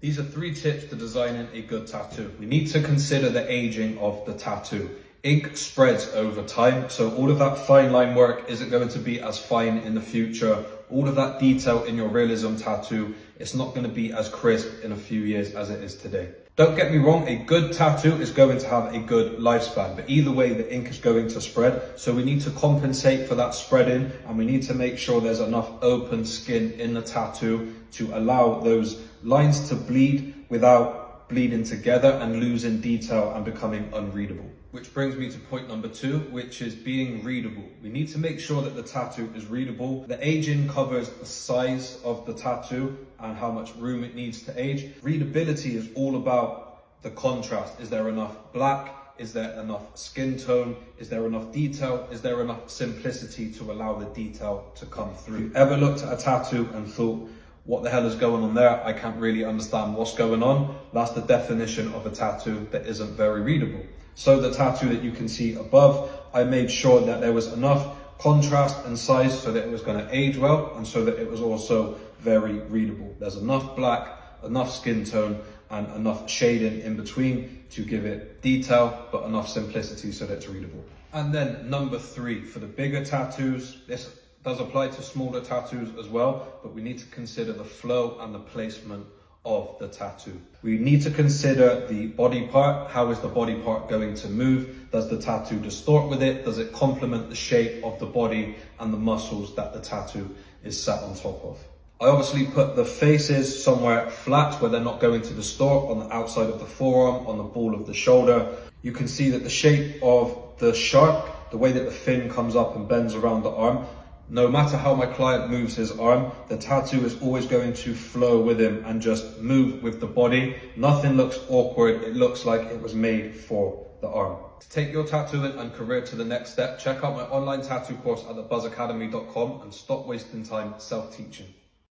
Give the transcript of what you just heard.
These are 3 tips to designing a good tattoo. We need to consider the aging of the tattoo. Ink spreads over time, so all of that fine line work isn't going to be as fine in the future. All of that detail in your realism tattoo, it's not going to be as crisp in a few years as it is today. Don't get me wrong, a good tattoo is going to have a good lifespan, but either way the ink is going to spread, so we need to compensate for that spreading, and we need to make sure there's enough open skin in the tattoo to allow those lines to bleed without bleeding together and losing detail and becoming unreadable. Which brings me to point number 2, which is being readable. We need to make sure that the tattoo is readable. The aging covers the size of the tattoo and how much room it needs to age. Readability is all about the contrast. Is there enough black? Is there enough skin tone? Is there enough detail? Is there enough simplicity to allow the detail to come through? Ever looked at a tattoo and thought, what the hell is going on there? I can't really understand what's going on. That's the definition of a tattoo that isn't very readable. So the tattoo that you can see above, I made sure that there was enough contrast and size so that it was going to age well, and so that it was also very readable. There's enough black, enough skin tone, and enough shading in between to give it detail, but enough simplicity so that it's readable. And then number 3, for the bigger tattoos, this does apply to smaller tattoos as well, but we need to consider the flow and the placement of the tattoo. We need to consider the body part. How is the body part going to move? Does the tattoo distort with it? Does it complement the shape of the body and the muscles that the tattoo is sat on top of? I obviously put the faces somewhere flat where they're not going to distort, on the outside of the forearm, on the ball of the shoulder. You can see that the shape of the shark, the way that the fin comes up and bends around the arm, no matter how my client moves his arm, the tattoo is always going to flow with him and just move with the body. Nothing looks awkward. It looks like it was made for the arm. To take your tattooing and career to the next step, check out my online tattoo course at thebuzzacademy.com and stop wasting time self-teaching.